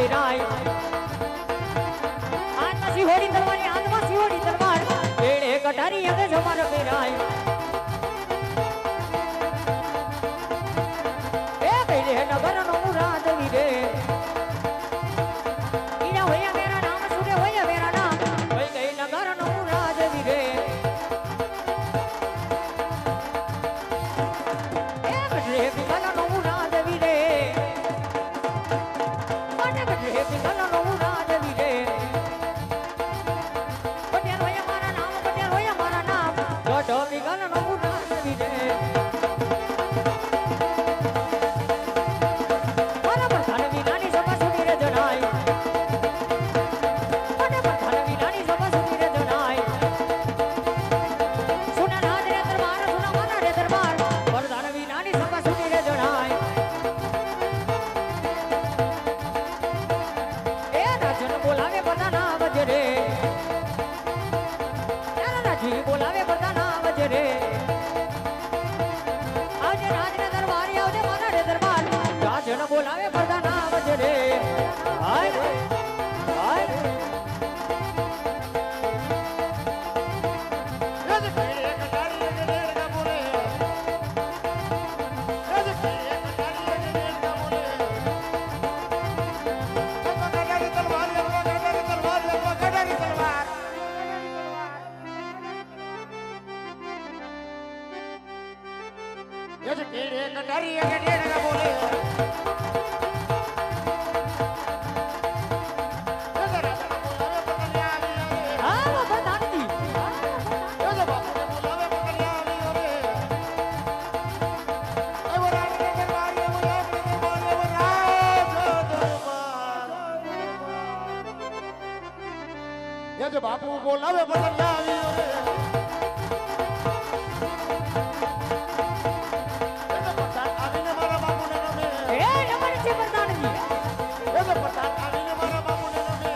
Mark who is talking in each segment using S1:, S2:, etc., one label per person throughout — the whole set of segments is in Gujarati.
S1: પેરાય આત્મા સિહોડી તલવારી આત્મા સિહોડી તલવાર બેડે કટારી અંગે જમાર પેરાય એ કઈલે નગર નો મુરાદ વીરે ઈના હોયા મેરા નામ સુને હોયા મેરા નામ કઈ કઈ નગર નો મુરાદ વીરે એ કટરે બિગલ નો મુરાદ વીરે મને કટરે બિગલ નો મુરાદ વીરે પટેલ હોયા મારા નામ પટેલ હોયા મારા નામ ગઢ બિગલ નો મુરાદ વીરે બોલાવે બધાના વજરે આવજે રાજને દરબાર આવજે મારા રે દરબાર રાજન બોલાવે બધાના વજરે હાય હાય
S2: બાપુ બોલાવે બદલ આવ્યો રે આવીને મારા બાપુને રમે
S1: એ નમન છે પ્રધાનજી
S2: એ તો પ્રધાન આવીને મારા બાપુને રમે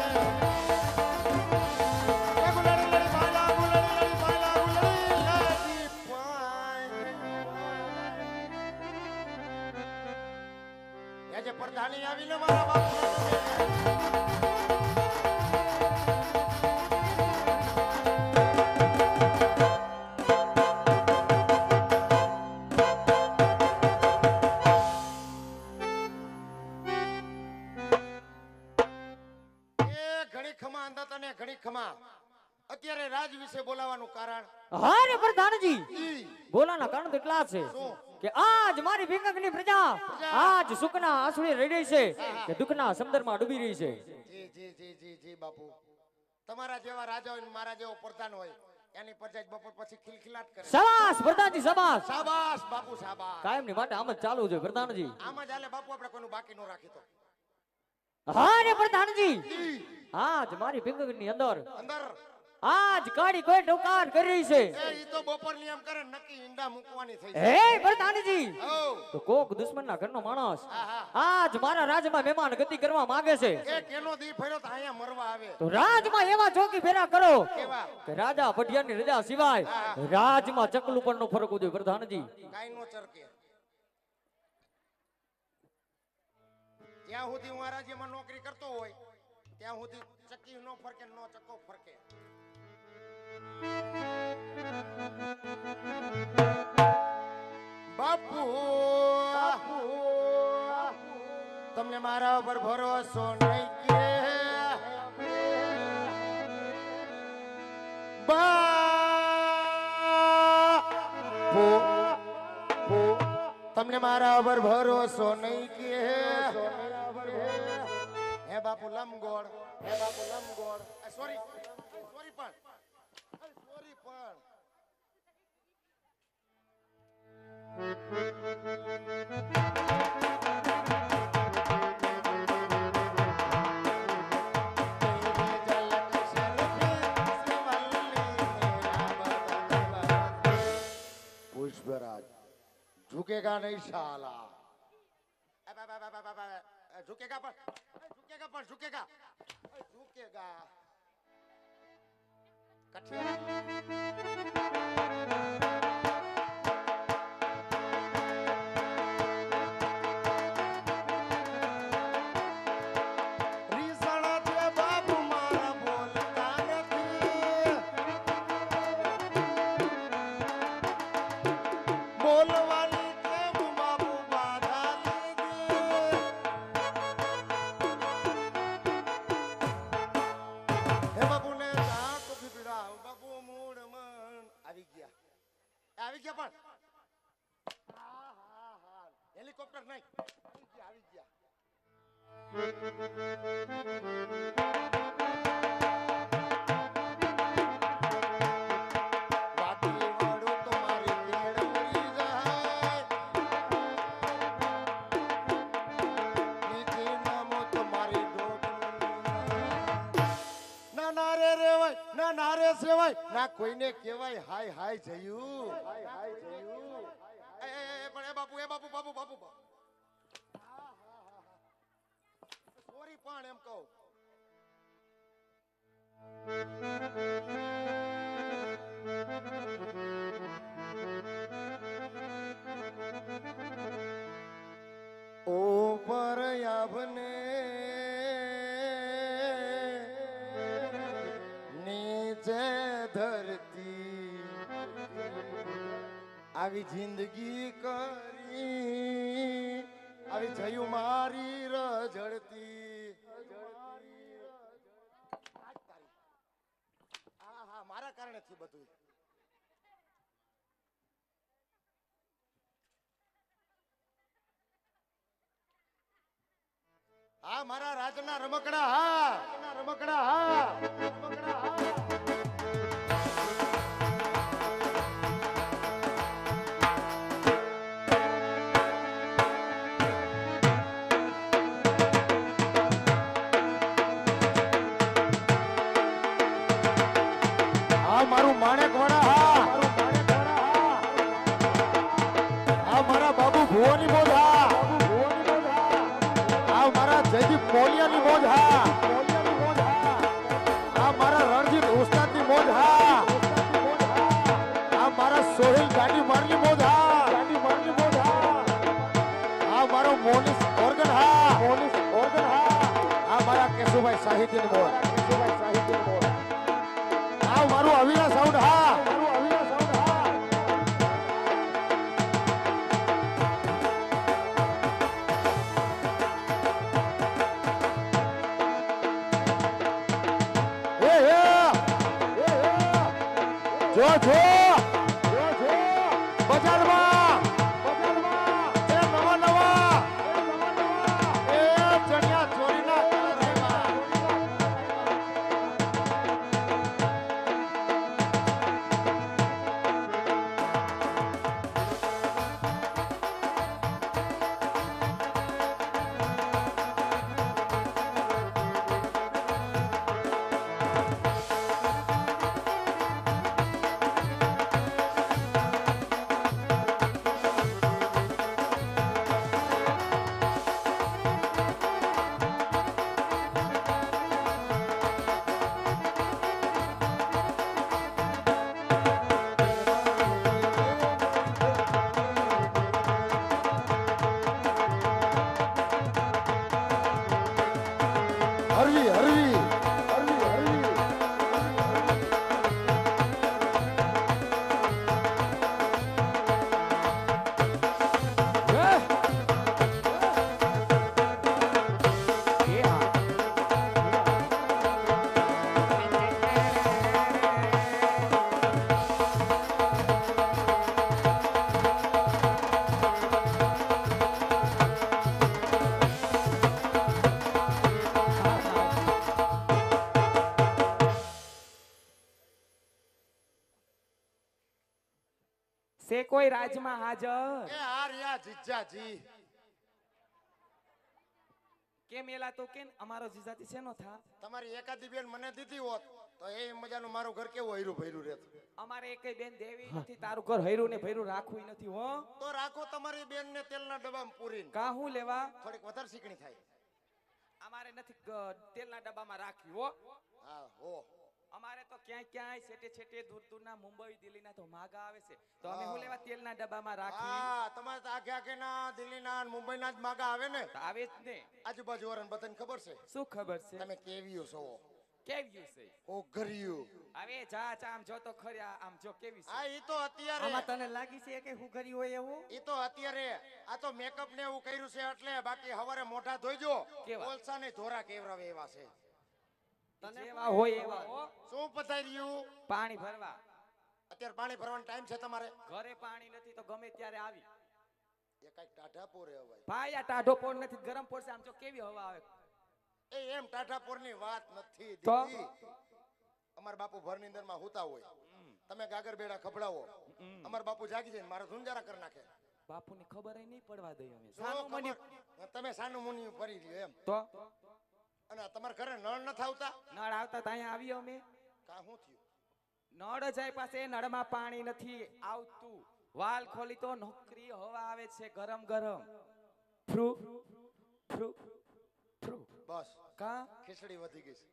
S2: એ ગુલાડી લડી બાલા ગુલાડી લડી બાલા ગુલાડી લડી પાય એ જે પ્રધાની આવીને મારા બાપુને રમે અત્યારે રાજ વિશે બોલાવાનું કારણ
S1: હા રે પ્રધાનજી બોલાના કારણ તો એટલા છે કે આજ મારી ભીંગકની પ્રજા આજ સુખના આંસુએ રહી રહી છે કે દુઃખના સમુદ્રમાં ડૂબી રહી છે
S2: જી જી જી જી જી બાપુ તમારા જેવા રાજા હોય મારા જેવો પ્રધાન હોય એની પ્રજા બપોર પછી ખિલખિલાટ કરે
S1: શાબાશ પ્રધાનજી શાબાશ
S2: શાબાશ બાપુ શાબાશ
S1: કાયમ ની માટે આમ જ ચાલુ છે પ્રધાનજી
S2: આમ જ હાલે બાપુ આપણે કોઈનું બાકી ન રાખી તો
S1: હા રે પ્રધાનજી આજ મારી ભીંગકની અંદર આજ કાળી કોઈ ટોકાર કરી રહી છે
S2: એ ઈ તો બપોર નિયમ કરે નક્કી ઈંડા મૂકવાની થઈ છે
S1: હે પ્રધાનજી
S2: ઓ
S1: તો કોક દુશ્મનના ઘરનો માણસ આજ મારા રાજમાં મહેમાન ગતિ કરવા માંગે છે
S2: એ કેનો દી ફર્યો તો અહીંયા મરવા આવે
S1: તો રાજમાં એવા ચોકી ફેરા કરો
S2: કેવા
S1: કે રાજા ભટિયાની રજા સિવાય રાજમાં ચકલું પર નો ફરક ઉદય પ્રધાનજી
S2: કાઈ નો ચરકે જ્યાં સુધી હું આ રાજ્યમાં નોકરી કરતો હોય ત્યાં સુધી ચક્કી નો ફરકે નો ચક્કો ફરકે બાપુ તમને મારા ઉપર ભરોસો નહીં કે બાપુ તમને મારા ઉપર ભરોસો નહીં કે હે બાપુ લમગોળ હે બાપુ લમગોળ સોરી સોરી પણ સોરી પણ पुष्पराज झुकेगा नहीं साला झुकेगा पर झुकेगा पर झुकेगा झुकेगा વાટી વાળો તો મારી કેળવણી જાય. નીચે નામો તો મારી ડોકલી. ના ના રે રેવાય, ના ના રે સેવાય, ના કોઈને કહેવાય હાય હાય જયું. હાય હાય જયું. પણ એ બાપુ બાપુ બાપુ. સોરી પણ એમ કહું. ઓ પર આવને નીચે ધરતી આવી જિંદગી કરી આવી જયું મારી રજડતી. હા મારા કારણે થી બધું. હા મારા રાજના રમકડા. હા રમકડા. હા રમકડા. હા મારું માણેક વાળા. હા હા મારા બાબુ ભુવાની મોજ. હા હા મારા જયદીપ કોલિયાની મોજ. હા હા મારા રણજીત ઉસ્તાદની મોજ. હા હા મારા સોહેલ ગાડી મારની મોજ. હા હા મારો મોનિસ ઓર્ગન. હા હા મારા કેશુભાઈ સાહિત્યની મોજ. હા મારું અવિનાશ સાઉન્ડ. હા જો બજારમાં એ નવા એ ચણિયા ચોરીના કલર આવ્યા. હરવી
S3: સે કોઈ રાજમાં હાજર
S2: એ આ રહ્યા જીજાજી.
S3: કેમ એલા તો કેમ અમારો જીજાતી શેનો થા
S2: તમારી એકાદી બેન મને દીધી હોત તો એ મજાનું મારું ઘર કેવું હૈરું ભૈરું રહેત.
S3: અમારે એકય બેન દેવી નથી, તારું ઘર હૈરું ને ભૈરું રાખવું નથી હો.
S2: તો રાખો તમારી બેન ને તેલના ડબ્બામાં પૂરીને.
S3: કા હું લેવા
S2: થોડીક વધારે શીખણી થાય.
S3: અમારે નથી તેલના ડબ્બામાં રાખ્યું હો.
S2: હા હો.
S3: અમારે તો ક્યાંય છેટે છેટે દૂરના મુંબઈ દિલ્હીના તો માગા આવે છે, તો અમે હું લેવા તેલના ડબ્બામાં રાખી.
S2: હા તમારે તો આખે ના દિલ્હીના મુંબઈના જ માગા આવે ને.
S3: તો આવે જ ને.
S2: આજુબાજુ વાળાને બધાને ખબર છે.
S3: શું ખબર છે?
S2: તમે કેવીઓ છો.
S3: કેવી છે?
S2: ઓઘરિયું.
S3: હવે જા આમ જો તો ખરી આમ જો કેવી છે.
S2: આ ઈ તો અત્યારે
S4: આમાં તને લાગી છે કે હું કરી હોય એવું?
S2: ઈ તો અત્યારે આ તો મેકઅપ ને એવું કર્યું છે એટલે, બાકી હવારે મોઢા ધોઈજો.
S3: કેવા?
S2: કોલસા ને ધોરા કેવરાવે એવા છે.
S3: જેવા હોય એવા હો.
S2: શું પતાર્યું?
S3: પાણી ભરવા.
S2: અત્યારે પાણી ભરવાનો ટાઈમ છે તમારે?
S3: ઘરે પાણી નથી તો ગમે ત્યારે આવી.
S2: એ કઈક ટાઢા પોરે હવે.
S3: ભાઈ આ ટાઢો પોર નથી, ગરમ પોર છે. આમ જો કેવી હવા આવે.
S2: એમ ટાઢાપોરની વાત નથી
S3: તો?
S2: દીદી. અમાર બાપુ ભરની અંદરમાં હુતા હોય, તમે ગાગર બેડા ખભડાવો, અમાર બાપુ જાગી જાય ને મારા ઝુંજારા કરી નાખે.
S3: બાપુની ખબર નહીં પડવા દઈએ અમે
S2: જો
S3: સાનું મની
S2: ખબર, તમે સાનું મુનિ ફરી લ્યો એમ.
S3: તો
S2: અને તમારા ઘરે નળ નથી આવતા?
S3: નળ આવતા તો અહીંયા આવ્યો અમે
S2: કા શું થયું?
S3: નળ જાય પાસે નળમાં પાણી નથી આવતું. વાલ ખોલી તો નોકરી હવા આવે છે ગરમ ગરમ. ફ્રુ ફ્રુ ફ્રુ
S2: બસ
S3: કા
S2: ખીચડી વધી ગઈ છે.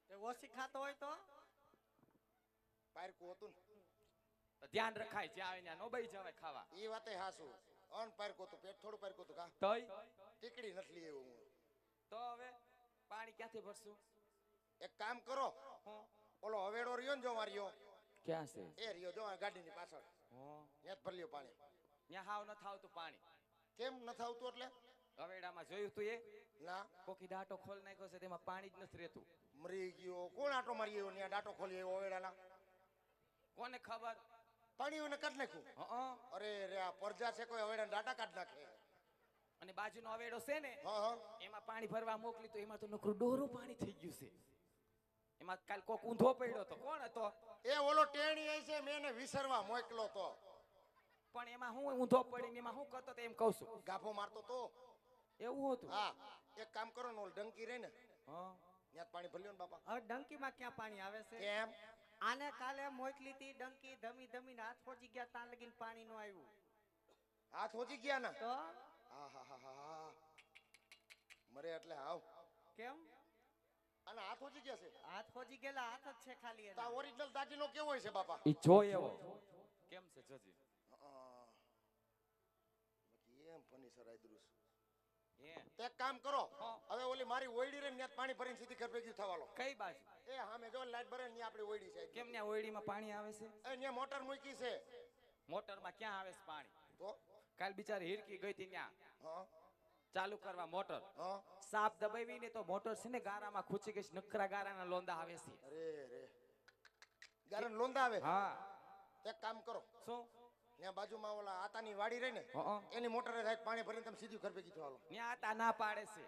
S4: તે ઓછી ખાતો હોય તો
S2: પારકું હતું ને
S3: તો ધ્યાન રખાય જ્યાં આવે ત્યાં નો બઈ જવાય ખાવા.
S2: એ વાતે હાસુ. અન પારકું હતું, પેટ થોડું પારકું હતું. કા
S3: તોય
S2: ટીકડી નથી લઈ આવ્યો હું.
S3: તો હવે પાણી ક્યાંથી ભરશું?
S2: એક કામ કરો,
S3: હું
S2: ઓલો હવેડો રહ્યો ને જો માર્યો,
S3: ક્યાં છે?
S2: એ રહ્યો જો આ ગાડીની પાછળ,
S3: હું
S2: ત્યાં જ ભરી લ્યો પાણી.
S3: ત્યાં હાવ ન થાવતું પાણી.
S2: કેમ નથી આવતું એટલે?
S3: હવેડામાં જોયું તું એ
S2: ના,
S3: કોકી ડાટો ખોલ નાખ્યો છે તેમાં પાણી જ નથી રહેતું.
S2: મરી ગયો. કોણ આટો મારી આવ્યો ત્યાં ડાટો ખોલી આવ્યો હવેડાના?
S3: કોને ખબર?
S2: પાણી એને કાઢ નાખ્યું.
S3: હં.
S2: અરે રે, આ પરજા છે કોઈ હવેડા ડાટા કાઢ નાખે.
S3: અને બાજુનો હવેડો છે ને
S2: હા હા,
S3: એમાં પાણી ભરવા મોકલી તો એમાં તો નકરું ડોરું પાણી થઈ ગયું છે. એમાં કાલ કોક ઊંધો પડ્યો તો કોણ હતો?
S2: એ ઓલો ટેણી આઈ છે, મેં એને વિસરવા મોકલો તો.
S3: પણ એમાં હું ઊંધો પડીને એમાં હું કરતો તો એમ કહું છું.
S2: ગાભો મારતો તો.
S3: એવું હતું?
S2: હા, એક કામ કરો ને, ઓલ ડંકી રહી ને
S3: હં.
S2: ત્યાં જ પાણી ભરી લ્યો ને બાપા.
S4: હવે ડંકીમાં ક્યાં પાણી આવે છે?
S2: કેમ?
S4: આને કાલે મોકલી હતી ડંકી ધમી ધમીને હાથ પહોંચી ગયા ત્યાં લગીને પાણી નો આવ્યું
S2: હાથ હોજી ગયા ને?
S4: તો
S2: હા હા હા હા, મરે એટલે હાવ.
S4: કેમ
S2: અને હાથ હોજી ગયા છે?
S4: હાથ પહોંચી ગયેલા હાથ જ છે ખાલી
S2: તો આ
S4: એના.
S2: ઓરિજિનલ દાગીનો કેવો હોય છે બાપા?
S3: ઈ જો એવો કેમ છે જોજી.
S2: બાકી એમ ફર્નિચર આદરુસ.
S3: હે
S2: તે એક કામ કરો,
S3: હા.
S2: હવે ઓલી મારી ઓયડી રે ને ત્યાં જ પાણી ભરીને સીધી ઘર ભેગી થવાલો.
S3: કઈ બાજુ?
S2: એ હામે જો લાઈટ ભરે ને ત્યાં આપણી ઓયડી છે.
S3: કેમ ત્યાં ઓયડીમાં પાણી આવે છે?
S2: એ ત્યાં મોટર મૂકી છે.
S3: મોટરમાં ક્યાં આવે છે પાણી?
S2: તો
S3: કાલ બિચારી હિરકી ગઈ હતી ત્યાં
S2: હા
S3: ચાલુ કરવા મોટર.
S2: હા,
S3: સાપ દબાવી ને તો મોટર છે ને ગારામાં ખૂચી ગઈ છે. નકરા ગારાના લોંદા આવે છે.
S2: અરે રે, ગારણ લોંદા આવે.
S3: હા.
S2: એક કામ કરો,
S3: શું?
S2: ત્યાં બાજુમાં ઓલા આતાની વાડી રહી ને
S3: હં.
S2: એની મોટરે થાય પાણી ભરીને તમે સીધી ઘર ભેગી થવાલો.
S3: ત્યાં આતા ના પાડે છે.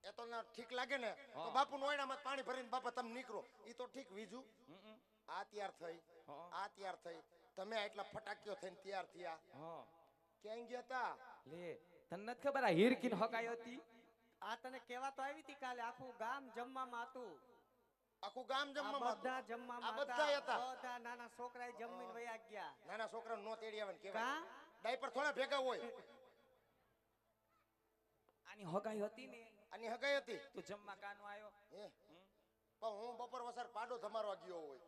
S2: એ તો ના ઠીક લાગે ને તો
S3: હા.
S2: બાપુ નોયડામાં જ પાણી ભરીને બાપા તમે નીકળો. ઈ તો ઠીક. બીજું
S3: હમ.
S2: આ તૈયાર થઈ,
S3: હા.
S2: આ તૈયાર થઈ, તમે આટલા ફટાકીઓ થઈને તૈયાર થયા,
S3: હા.
S2: ક્યાં ગયા તા?
S3: લે તને નથી ખબર આ હિરકીને હકાઈ હતી?
S4: આ તને કેવા તો આવી હતી કાલે આખું ગામ જમવામાં હતું
S2: આખું ગામ
S4: આ
S2: જમવામાં
S4: બધા
S2: હતું.
S4: જમવામાં
S2: આ બધા હતા.
S4: બધા નાના છોકરાએ જમીને વયા ગયા
S2: નાના છોકરાને નો તેડી આવે ને કહેવાય.
S4: કા
S2: ડાયપર થોડા ભેગા હોય.
S3: આની હગાઈ હતી ને
S2: આની હગાઈ હતી.
S3: તું જમવા કાનો આવ્યો?
S2: હે, પણ હું બપોર વસાર પાડો ધમારવા ગયો હોય.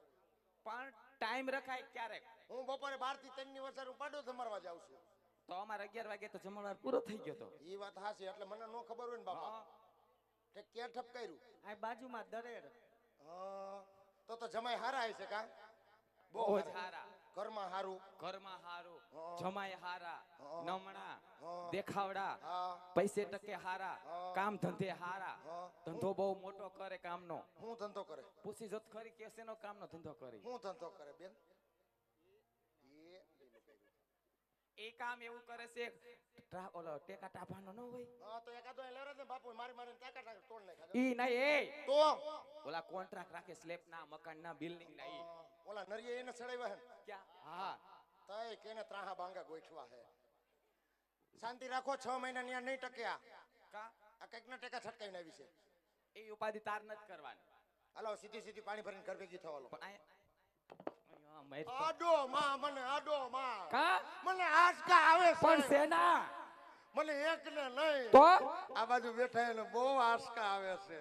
S3: પણ ટાઈમ રખાય ક્યારેક.
S2: હું બપોરે 12 થી 3 ની વસાર હું પાડો ધમારવા જાઉં છું.
S3: તો અમારે 11 વાગે તો જમણવાર પૂરો થઈ ગયો તો.
S2: ઈ વાત હાચી, એટલે મને નો ખબર હોય ને બાપા.
S3: હા.
S2: તે ક્યાં ઠપકાર્યું?
S4: આ બાજુમાં દરેડ
S2: હા, તો જમાઈ હારા હશે કા?
S3: બહુ જ હારા.
S2: ઘરમાં હારું.
S3: ઘરમાં હારું,
S2: હા.
S3: જમાય હારા,
S2: હા.
S3: નમણા,
S2: હા.
S3: દેખાવડા,
S2: હા,
S3: પૈસે ટકે હારા,
S2: હા.
S3: કામ ધંધે હારા.
S2: હા.
S3: ધંધો બહુ મોટો કરે કામનો.
S2: હું ધંધો કરે?
S3: પૂછી જોત ખરી કે શેનો કામનો ધંધો કરે.
S2: હું ધંધો કરે બેન?
S3: એ કામ એવું કરે છે ઓલો ટેકા ટાપાનો ન હોય
S2: હા, તો એકાદો લેરે ને બાપુ મારી મારીને તાકાત તોડ નાખ્યા.
S3: ઈ નહીં એ
S2: તો
S3: ઓલા કોન્ટ્રાક્ટ રાખે સ્લેબ ના મકાન ના બિલ્ડિંગ ના ઈ
S2: ઓલા નરિયે એને ચડાવ્યા હે ને?
S3: ક્યાં? હા.
S2: તય કેને ત્રાહા બાંગા ગોઠવા હે. શાંતિ રાખો, 6 મહિના ન્યા નહીં ટક્યા.
S3: કા
S2: આ કઈક ના ટેકા છટકાઈને આવી છે.
S3: એ ઉપાધિ તાર નથી કરવાની.
S2: હાલો સીધી સીધી પાણી ભરીને ઘર ભેગી થવાલો.
S3: પણ અહીંયા મેં
S2: આડો માં, મને આડો માં,
S3: કા
S2: મને આંચકા આવે છે.
S3: પણ સેના
S2: મને એક ને નહીં,
S3: તો
S2: આ બાજુ બેઠા એને બહુ આંચકા આવે છે.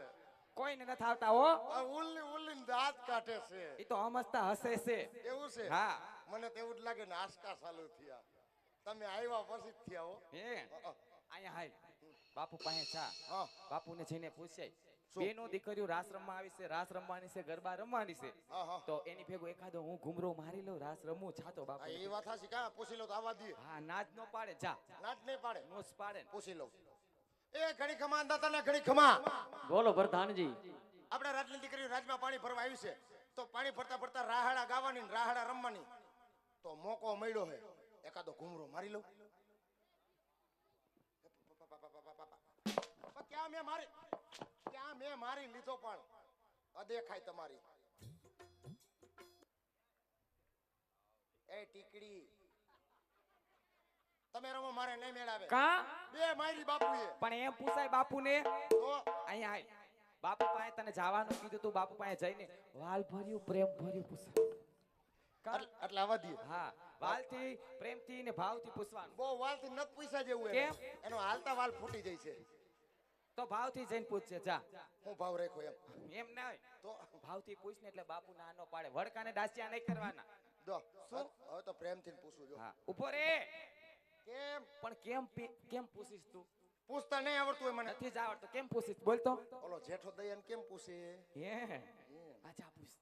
S3: કોઈને નથી આવતા હો.
S2: આ ઉલ્લી ઉલ્લી દાંત કાઢે છે.
S3: ઈ તો હમસતા હસે છે.
S2: એવું છે?
S3: હા.
S2: મને તો એવું જ લાગે ને આંચકા ચાલુ થયા. તમે આવ્યા પછી જ થયા હો.
S3: હે અહીંયા હાલ બાપુ પાસે જા.
S2: હા.
S3: બાપુને જઈને પૂછાય
S2: શું?
S3: બેનો દીકરીઓ રાસ રમવા આવી છે, રાસ રમવાની છે, ગરબા રમવાની છે.
S2: હા, હા.
S3: તો એની ભેગો એકાદો હું ઘુમરો મારી લઉં, રાસ રમું છાતો બાપુ.
S2: એ વાત હાચી કા? પૂછી લો તો આવા દે.
S3: હા નાચ નો પાડે જા.
S2: નાચ નહીં પાડે.
S3: નોસ પાડે ને.
S2: પૂછી લો. એ ઘડી ખમા દાતા ને ઘડી ખમા.
S1: બોલો પ્રધાનજી.
S2: આપણે રાજની દીકરી રાજમાં પાણી ભરવા આવી છે, તો પાણી ભરતા ભરતા રાહાડા ગાવાની ને રાહાડા રમવાની, તો મોકો મળ્યો હે એકાદો ઘુમરો મારી લઉં. ક્યાં ત્યાં મેં મારી લીધો પણ અદેખાય તમારી. એ ટીકડી તમે રમો મારે નહીં મેળાવે.
S3: કા
S2: બે મારી બાપુએ.
S3: પણ એમ પૂછાય બાપુને
S2: તો
S3: અહીંયા આય. બાપુ પાસે તને જવાનું કીધું તું, બાપુ પાસે જઈને વાલ ભર્યું પ્રેમ ભર્યું પૂછાય.
S2: એટલે આવા દે.
S3: હા, વાલથી પ્રેમથી ને ભાવથી પૂછવાનું.
S2: બહુ વાલથી નત પૈસા જેવું
S3: કેમ?
S2: એનો હાલતા વાલ ફૂટી જાય છે.
S3: તો ભાવથી જઈને પૂછજે જા.
S2: હું ભાવ રાખો એમ
S3: એમ નહીં,
S2: તો
S3: ભાવથી પૂછ ને એટલે બાપુ નાનો પાડે. વડકાને ડાસિયા નહીં કરવાના.
S2: દો
S3: શું?
S2: હવે તો પ્રેમથી પૂછું જો.
S3: હા, ઉભો રે.
S2: કેમ
S3: પણ કેમ પૂછીશ તું?
S2: પૂછતા નહીં આવડતું હોય મને.
S3: નથી જ આવડતું, કેમ પૂછીશ બોલ તો.
S2: ઓલો જેઠો દયાન કેમ પૂછે?
S3: હે અચ્છા પૂછ.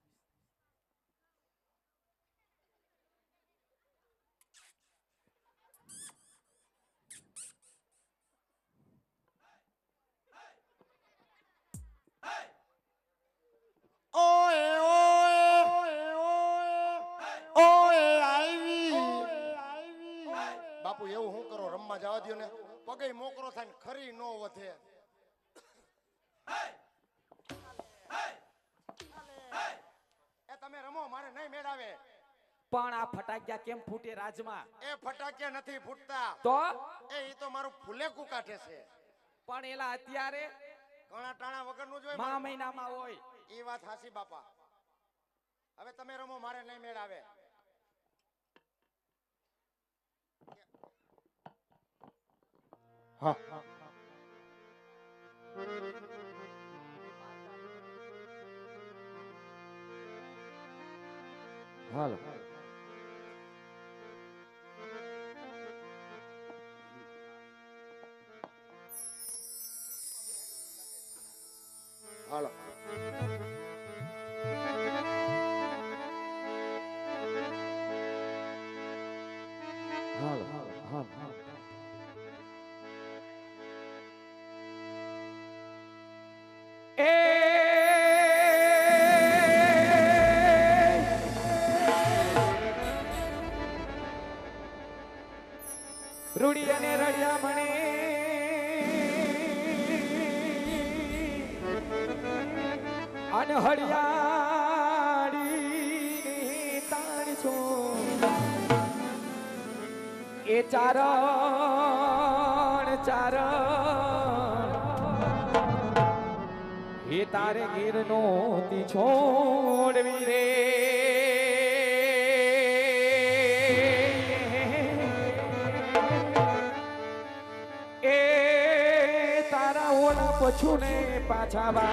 S2: ઓય ઓય ઓય આવી. બાપુ એવું હું કરો, રમવા જવા દ્યો ને. પગે મોકરો થાય ને ખરી નો વધે. એ તમે રમો મારે નહીં મેળાવે.
S3: પણ આ ફટાકિયા કેમ ફૂટે રાજમાં?
S2: એ ફટાકિયા નથી ફૂટતા.
S3: તો
S2: એ તો મારું ફૂલેકું કાઢે છે.
S3: પણ એલા અત્યારે
S2: ઘણા ટાણા વગરનું જ હોય.
S3: મા મહિનામાં હોય.
S2: એ વાત હાસી બાપા. હવે તમે રમો મારે નહીં મેળાવે. હા
S3: હાલો
S2: હાલો.
S3: હાલો હાલો હાલો. રૂડી અને રડિયા મણે અને હળિયાળી તાણ છો એ ચારણ એ તારે ગીરનો તી છોડવી રે. એ તારા ઓલા પછુને પાછા વા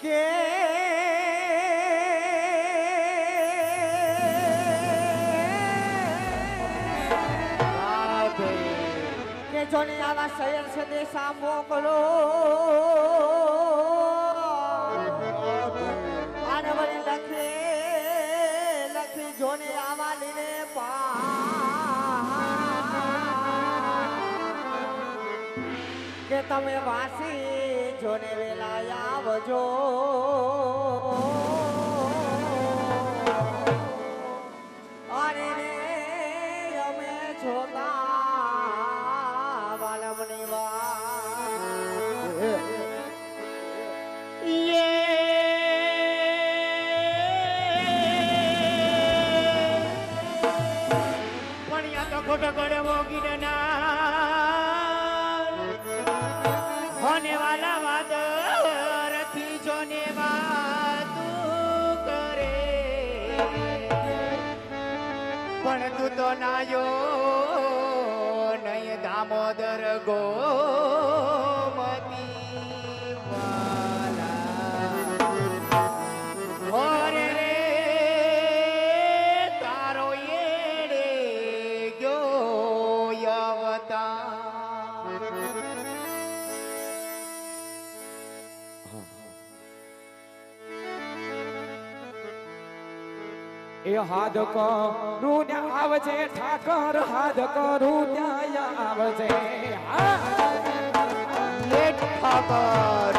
S3: કે
S4: જોને આવા શહેર છે દેશા મોકલો અને વળી લખી જોને આવા લીને કે તમે વાસી જોને વેલા આવજો. અરે રે અમે જોતા ખોટો ગળે મોગીને ના હોને વાલા વાદર થી જોને વાતું કરે પણ તું તો નાયો નહીં દામોદર ગોમતી વાલા હોરે રે તારો એડે ગયો યવતા.
S3: એ હાદ કરું ને આવજે ઠાકર, હાદ કરું ત્યાં આવજે.
S2: ઠાકર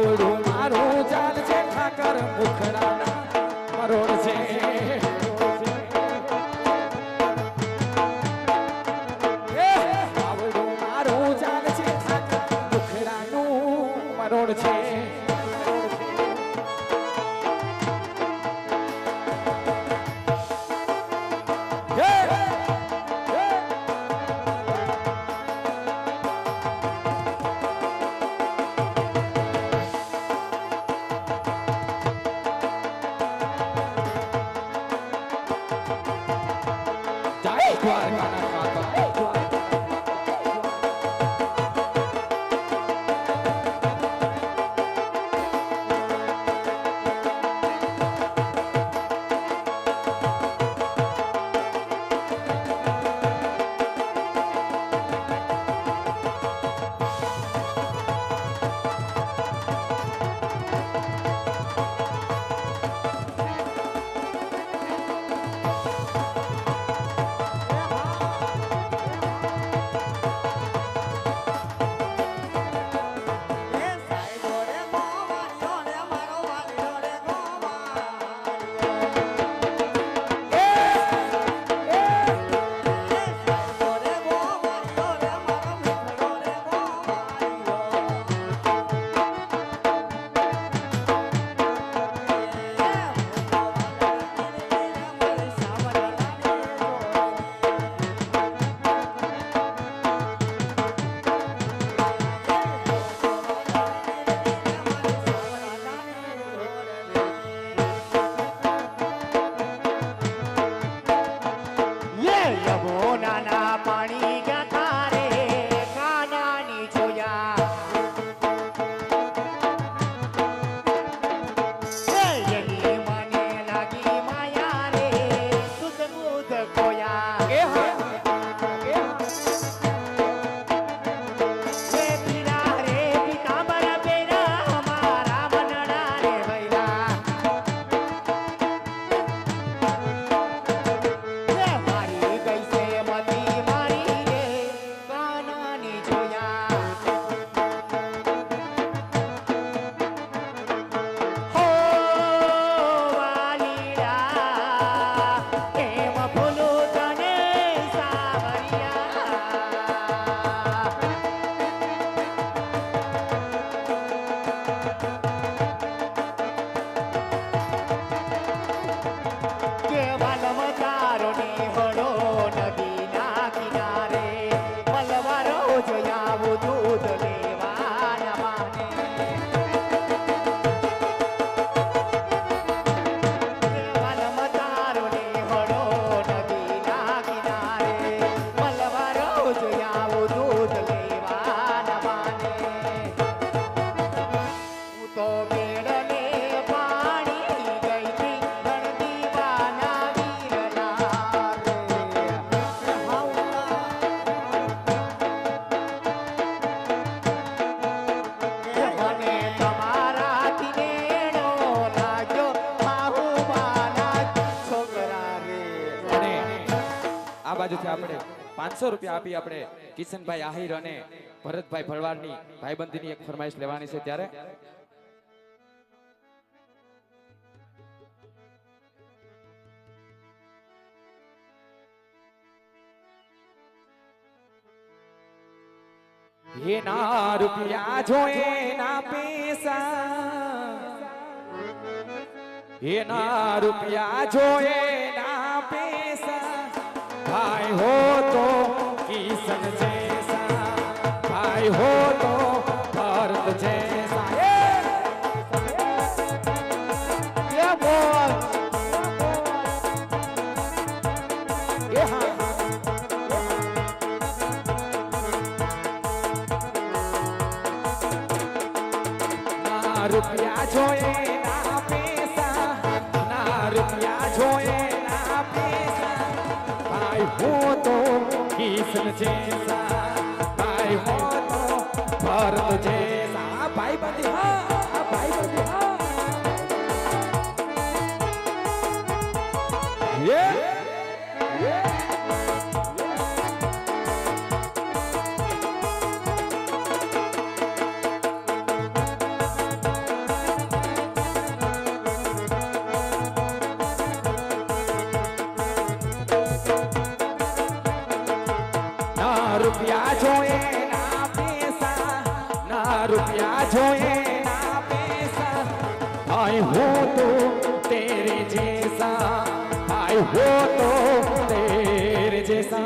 S3: આવડું મારું ચાલ છે ઠાકર મુખડાના મરોડ છે એ આવડું મારું ચાલ છે ઠાકર મુખડાનું મરોડ છે દ્વારકાના કાકા બાજુથી આપણે 500 રૂપિયા આપી આપણે કિશનભાઈ આહિર અને ભરતભાઈ ભરવાડની ભાઈબંધીની એક ફરમાઈશ લેવાની છે ત્યારે એના રૂપિયા જોએ ના પૈસા એના રૂપિયા જોએ ના પૈસા ભાઈ હો તો કિશન જૈસા ભાઈ હો તો ભરત જૈસા એ બોલ એ હા રૂપિયા જોએ ના પૈસા ના રૂપિયા જોએ ના પૈસા ભાઈ હો તો કિશન જૈસા ભાઈ હો તો ભરત જૈસા ભાઈ બંધી હા ભાઈ બંધી હા भाई हो तो तेरे जैसा, भाई हो तो तेरे जैसा।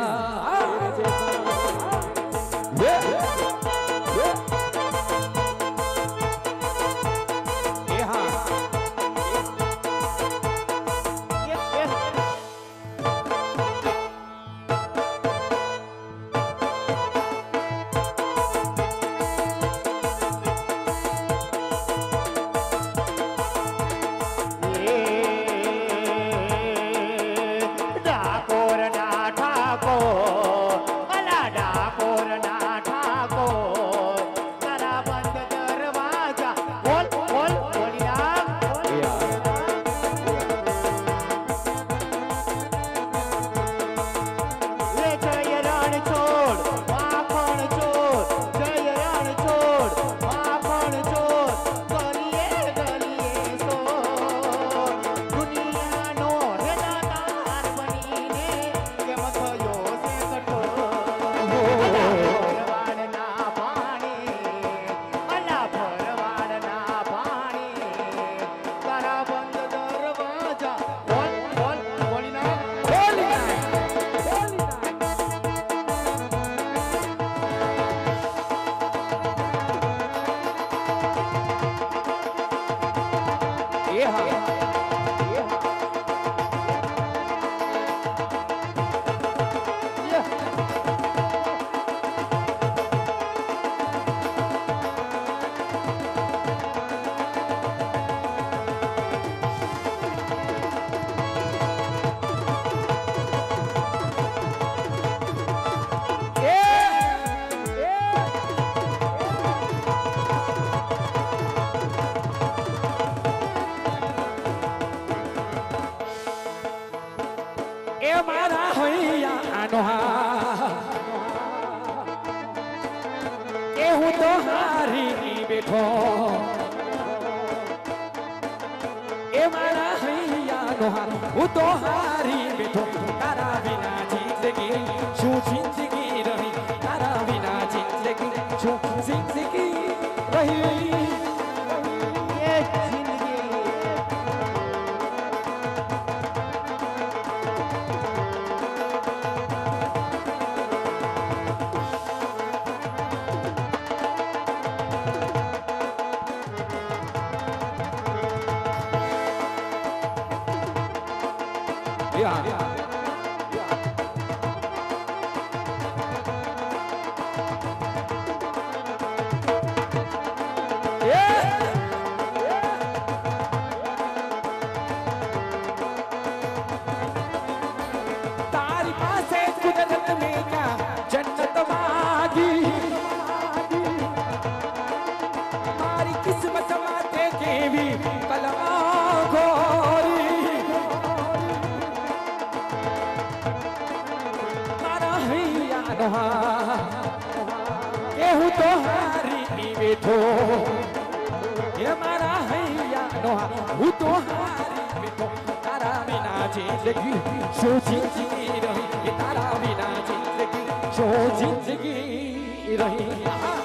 S3: ये हाँ
S2: ડાકોર ના ઠાકોર, અલા ડાકોર ના ઠાકોર, તારા બંધ દરવાજા બોલ બોલ બોલી રાખ. લે જય રણ છોડ માખણ ચોર, જય રણ છોડ માખણ ચોર, ગલીએ ગલીએ સોર, દુનિયાનો રેદાર બનીને કેમ થયો છે કઠોર. ભરવાડના પાણી, અલા ભરવાડના પાણી, તારા બંધ દરવાજા બોલ બોલ બોલી નાખ.
S3: ये हाँ એ મારા હૈયાનો હા, એ હું તો હારી બેઠો, એ મારા હૈયાનો હા, હું તો હારી બેઠો, તારા વિના જિંદગી શું જિંદગી રહી, તારા વિના જિંદગી શું જિંદગી રહી.
S2: એ જિંદગી
S3: Yeah. તારી પાસે કુદરત મેં ક્યાં જન્નત માગી, મારી કિસ્મતમાં તે કેવી કલમા ખોરી, મારા હૈયાનો હા, કે હું તો હારી બેઠો, એ મારા હૈયાનો હા, હું તો હારી બેઠો, તારા વિના જિંદગી શું જિંદગી રહી, એ તારા વિના જિંદગી શું જિંદગી રહી.